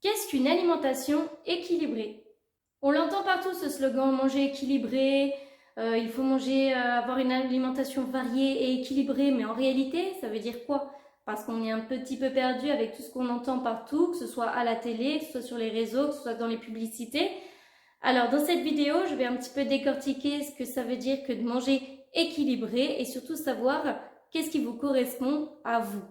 Qu'est-ce qu'une alimentation équilibrée? On l'entend partout ce slogan, manger équilibré, il faut manger, avoir une alimentation variée et équilibrée, mais en réalité, ça veut dire quoi? Parce qu'on est un petit peu perdu avec tout ce qu'on entend partout, que ce soit à la télé, que ce soit sur les réseaux, que ce soit dans les publicités. Alors dans cette vidéo, je vais un petit peu décortiquer ce que ça veut dire que de manger équilibré et surtout savoir qu'est-ce qui vous correspond à vous.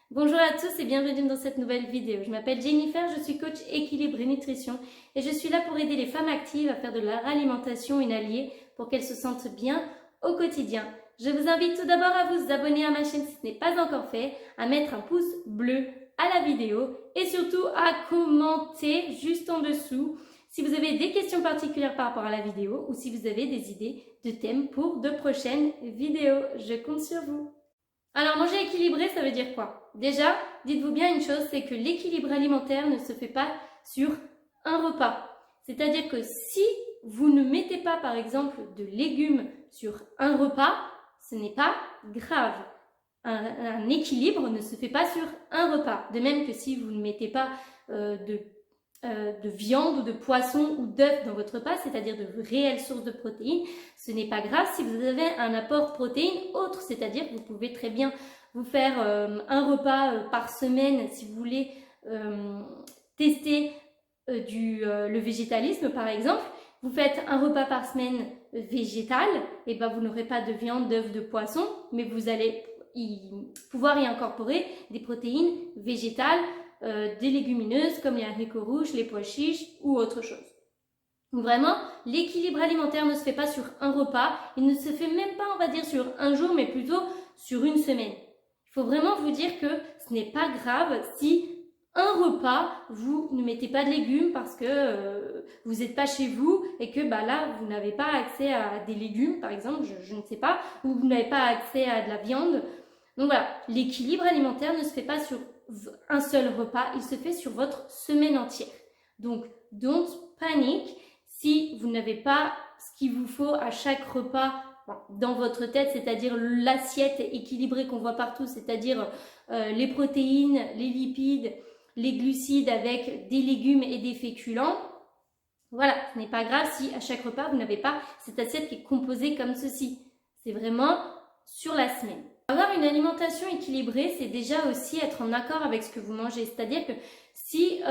Bonjour à tous et bienvenue dans cette nouvelle vidéo. Je m'appelle Jennifer, je suis coach équilibre et nutrition et je suis là pour aider les femmes actives à faire de leur alimentation une alliée pour qu'elles se sentent bien au quotidien. Je vous invite tout d'abord à vous abonner à ma chaîne si ce n'est pas encore fait, à mettre un pouce bleu à la vidéo et surtout à commenter juste en dessous si vous avez des questions particulières par rapport à la vidéo ou si vous avez des idées de thèmes pour de prochaines vidéos. Je compte sur vous. Alors, manger équilibré, ça veut dire quoi? Déjà, dites-vous bien une chose, c'est que l'équilibre alimentaire ne se fait pas sur un repas. C'est-à-dire que si vous ne mettez pas, par exemple, de légumes sur un repas, ce n'est pas grave. Un équilibre ne se fait pas sur un repas. De même que si vous ne mettez pas de viande ou de poisson ou d'œufs dans votre repas, c'est-à-dire de réelles sources de protéines, ce n'est pas grave si vous avez un apport protéines autre, c'est-à-dire que vous pouvez très bien vous faire un repas par semaine si vous voulez tester le végétalisme par exemple. Vous faites un repas par semaine végétal, et ben vous n'aurez pas de viande, d'œufs, de poisson, mais vous allez pouvoir y incorporer des protéines végétales, des légumineuses comme les haricots rouges, les pois chiches ou autre chose. Donc vraiment, l'équilibre alimentaire ne se fait pas sur un repas, il ne se fait même pas, on va dire, sur un jour, mais plutôt sur une semaine. Il faut vraiment vous dire que ce n'est pas grave si un repas, vous ne mettez pas de légumes parce que vous n'êtes pas chez vous et que là, vous n'avez pas accès à des légumes, par exemple, je ne sais pas, ou vous n'avez pas accès à de la viande. Donc voilà, l'équilibre alimentaire ne se fait pas sur un seul repas, il se fait sur votre semaine entière. Donc, don't panic si vous n'avez pas ce qu'il vous faut à chaque repas dans votre tête, c'est-à-dire l'assiette équilibrée qu'on voit partout, c'est-à-dire les protéines, les lipides, les glucides avec des légumes et des féculents. Voilà, ce n'est pas grave si à chaque repas vous n'avez pas cette assiette qui est composée comme ceci. C'est vraiment sur la semaine. Avoir une alimentation équilibrée, c'est déjà aussi être en accord avec ce que vous mangez. C'est-à-dire que si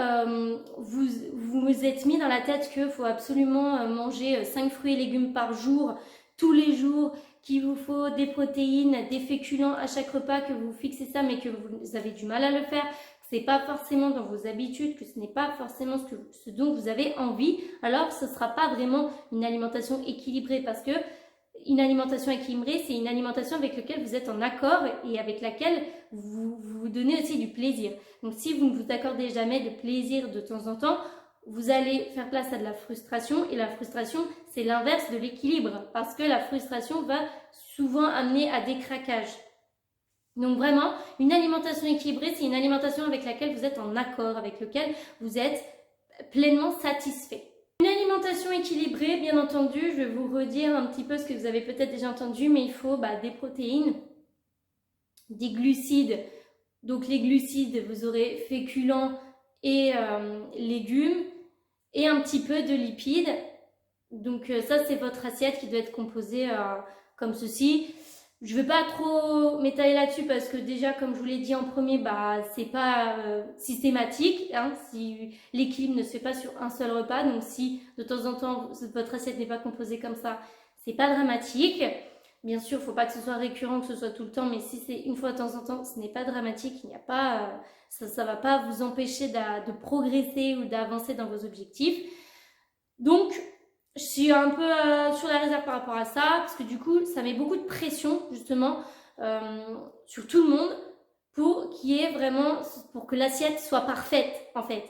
vous vous êtes mis dans la tête qu'il faut absolument manger 5 fruits et légumes par jour, tous les jours, qu'il vous faut des protéines, des féculents à chaque repas, que vous fixez ça mais que vous avez du mal à le faire, que ce n'est pas forcément dans vos habitudes, que ce n'est pas forcément ce dont vous avez envie, alors ce ne sera pas vraiment une alimentation équilibrée parce que une alimentation équilibrée, c'est une alimentation avec laquelle vous êtes en accord et avec laquelle vous vous donnez aussi du plaisir. Donc si vous ne vous accordez jamais de plaisir de temps en temps, vous allez faire place à de la frustration et la frustration, c'est l'inverse de l'équilibre parce que la frustration va souvent amener à des craquages. Donc vraiment, une alimentation équilibrée, c'est une alimentation avec laquelle vous êtes en accord, avec laquelle vous êtes pleinement satisfait. Une alimentation équilibrée, bien entendu, je vais vous redire un petit peu ce que vous avez peut-être déjà entendu, mais il faut des protéines, des glucides. Donc les glucides, vous aurez féculents et légumes, et un petit peu de lipides. Donc ça, c'est votre assiette qui doit être composée comme ceci. Je ne vais pas trop m'étaler là-dessus parce que déjà, comme je vous l'ai dit en premier, c'est pas systématique. Si l'équilibre ne se fait pas sur un seul repas, donc si de temps en temps votre assiette n'est pas composée comme ça, c'est pas dramatique. Bien sûr, il ne faut pas que ce soit récurrent, que ce soit tout le temps, mais si c'est une fois de temps en temps, ce n'est pas dramatique. Il n'y a pas, ça va pas vous empêcher de progresser ou d'avancer dans vos objectifs. Donc, je suis un peu sur la réserve par rapport à ça, parce que du coup, ça met beaucoup de pression, justement, sur tout le monde, pour que l'assiette soit parfaite, en fait.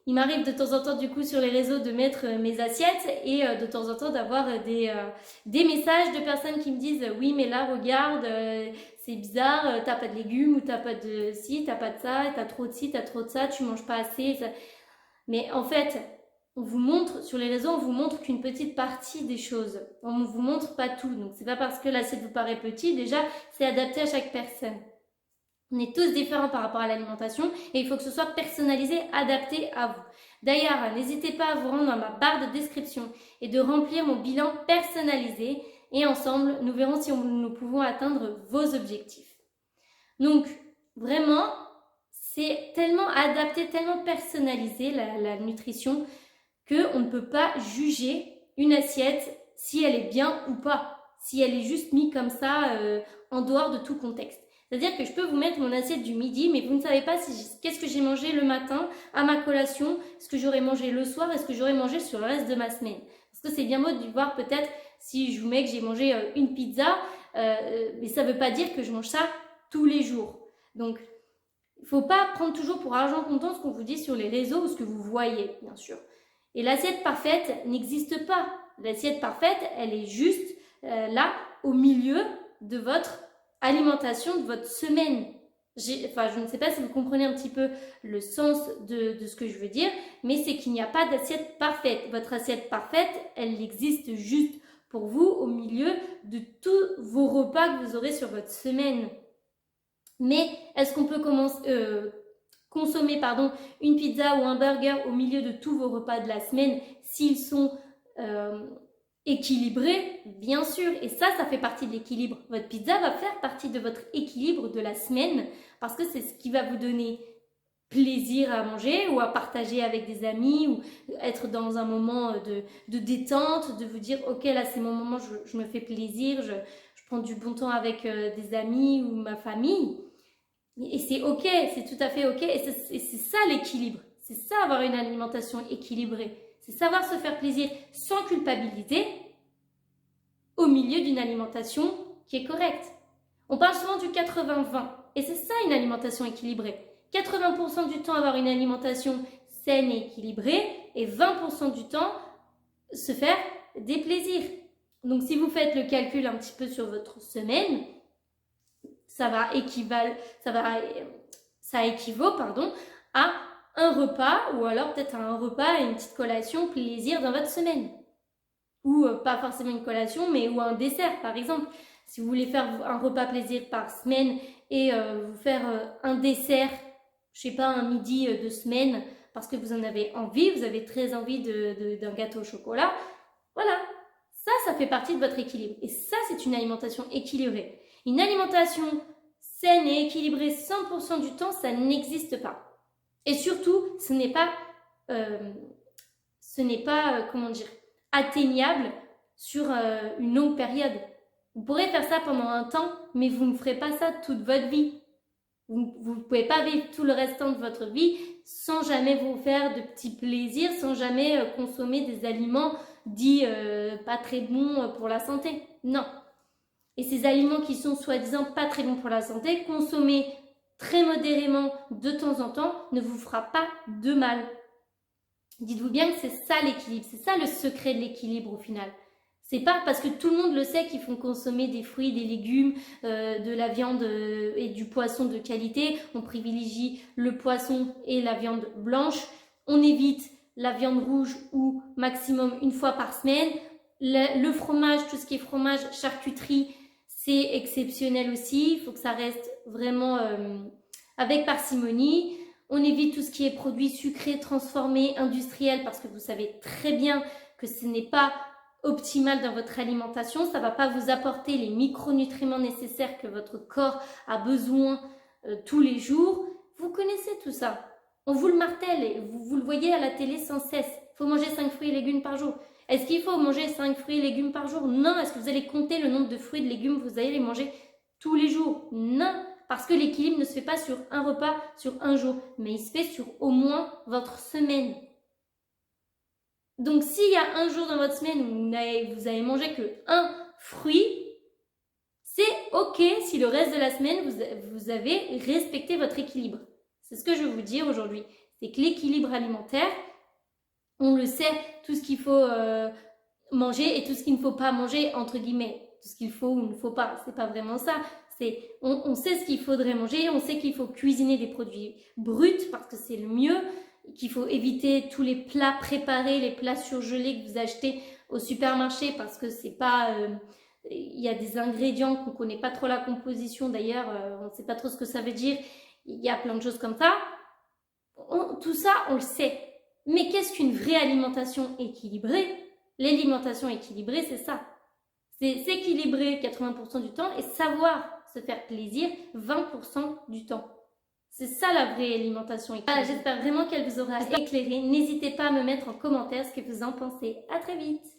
Il m'arrive de temps en temps, du coup, sur les réseaux, de mettre mes assiettes, et de temps en temps, d'avoir des messages de personnes qui me disent « Oui, mais là, regarde, c'est bizarre, t'as pas de légumes, ou t'as pas de ci, t'as pas de ça, t'as trop de ci, t'as trop de ça, tu manges pas assez. » Mais en fait, on vous montre, sur les réseaux, on vous montre qu'une petite partie des choses. On ne vous montre pas tout. Donc, c'est pas parce que l'assiette vous paraît petite, déjà, c'est adapté à chaque personne. On est tous différents par rapport à l'alimentation et il faut que ce soit personnalisé, adapté à vous. D'ailleurs, n'hésitez pas à vous rendre dans ma barre de description et de remplir mon bilan personnalisé et ensemble, nous verrons si nous pouvons atteindre vos objectifs. Donc, vraiment, c'est tellement adapté, tellement personnalisé la nutrition qu'on ne peut pas juger une assiette si elle est bien ou pas, si elle est juste mise comme ça en dehors de tout contexte. C'est-à-dire que je peux vous mettre mon assiette du midi, mais vous ne savez pas qu'est-ce que j'ai mangé le matin à ma collation, ce que j'aurais mangé le soir et ce que j'aurais mangé sur le reste de ma semaine. Parce que c'est bien beau de voir peut-être si je vous mets que j'ai mangé une pizza, mais ça ne veut pas dire que je mange ça tous les jours. Donc, il ne faut pas prendre toujours pour argent comptant ce qu'on vous dit sur les réseaux ou ce que vous voyez, bien sûr. Et l'assiette parfaite n'existe pas. L'assiette parfaite, elle est juste là, au milieu de votre alimentation, de votre semaine. Je ne sais pas si vous comprenez un petit peu le sens de ce que je veux dire, mais c'est qu'il n'y a pas d'assiette parfaite. Votre assiette parfaite, elle existe juste pour vous au milieu de tous vos repas que vous aurez sur votre semaine. Mais est-ce qu'on peut consommer une pizza ou un burger au milieu de tous vos repas de la semaine s'ils sont équilibrés? Bien sûr, et ça fait partie de l'équilibre. Votre pizza va faire partie de votre équilibre de la semaine parce que c'est ce qui va vous donner plaisir à manger ou à partager avec des amis ou être dans un moment de détente, de vous dire ok là c'est mon moment, je me fais plaisir, je prends du bon temps avec des amis ou ma famille. Et c'est ok, c'est tout à fait ok. Et c'est ça l'équilibre. C'est ça avoir une alimentation équilibrée. C'est savoir se faire plaisir sans culpabilité au milieu d'une alimentation qui est correcte. On parle souvent du 80-20 et c'est ça une alimentation équilibrée. 80% du temps avoir une alimentation saine et équilibrée et 20% du temps se faire des plaisirs. Donc si vous faites le calcul un petit peu sur votre semaine, ça équivaut à un repas ou alors peut-être à un repas et une petite collation plaisir dans votre semaine. Ou pas forcément une collation, mais ou un dessert par exemple. Si vous voulez faire un repas plaisir par semaine et vous faire un dessert, je sais pas, un midi de semaine, parce que vous en avez envie, vous avez très envie d'un gâteau au chocolat, voilà, ça fait partie de votre équilibre. Et ça, c'est une alimentation équilibrée. Une alimentation saine et équilibrée 100% du temps, ça n'existe pas. Et surtout, ce n'est pas atteignable sur une longue période. Vous pourrez faire ça pendant un temps, mais vous ne ferez pas ça toute votre vie. Vous ne pouvez pas vivre tout le restant de votre vie sans jamais vous faire de petits plaisirs, sans jamais consommer des aliments dits pas très bons pour la santé. Non. Et ces aliments qui sont soi-disant pas très bons pour la santé, consommer très modérément de temps en temps ne vous fera pas de mal. Dites-vous bien que c'est ça l'équilibre, c'est ça le secret de l'équilibre au final. C'est pas parce que tout le monde le sait qu'ils font consommer des fruits, des légumes, de la viande et du poisson de qualité. On privilégie le poisson et la viande blanche. On évite la viande rouge ou maximum une fois par semaine. Le fromage, tout ce qui est fromage, charcuterie, c'est exceptionnel aussi. Il faut que ça reste vraiment avec parcimonie. On évite tout ce qui est produits sucrés, transformés, industriels, parce que vous savez très bien que ce n'est pas optimal dans votre alimentation. Ça ne va pas vous apporter les micronutriments nécessaires que votre corps a besoin tous les jours. Vous connaissez tout ça. On vous le martèle et vous le voyez à la télé sans cesse. Il faut manger 5 fruits et légumes par jour. Est-ce qu'il faut manger 5 fruits et légumes par jour? Non. Est-ce que vous allez compter le nombre de fruits et de légumes que vous allez les manger tous les jours? Non. Parce que l'équilibre ne se fait pas sur un repas, sur un jour, mais il se fait sur au moins votre semaine. Donc s'il y a un jour dans votre semaine où vous avez mangé que un fruit, c'est ok si le reste de la semaine vous avez respecté votre équilibre. C'est ce que je veux vous dire aujourd'hui. C'est que l'équilibre alimentaire, on le sait, tout ce qu'il faut manger et tout ce qu'il ne faut pas manger, entre guillemets. Tout ce qu'il faut ou ne faut pas, c'est pas vraiment ça. On sait ce qu'il faudrait manger, on sait qu'il faut cuisiner des produits bruts parce que c'est le mieux, qu'il faut éviter tous les plats préparés, les plats surgelés que vous achetez au supermarché parce que c'est pas il y a des ingrédients qu'on ne connaît pas trop la composition, d'ailleurs, on ne sait pas trop ce que ça veut dire. Il y a plein de choses comme ça. Tout ça, on le sait. Mais qu'est-ce qu'une vraie alimentation équilibrée? L'alimentation équilibrée, c'est ça. C'est s'équilibrer 80% du temps et savoir se faire plaisir 20% du temps. C'est ça la vraie alimentation équilibrée. Voilà, j'espère vraiment qu'elle vous aura éclairé. N'hésitez pas à me mettre en commentaire ce que vous en pensez. À très vite!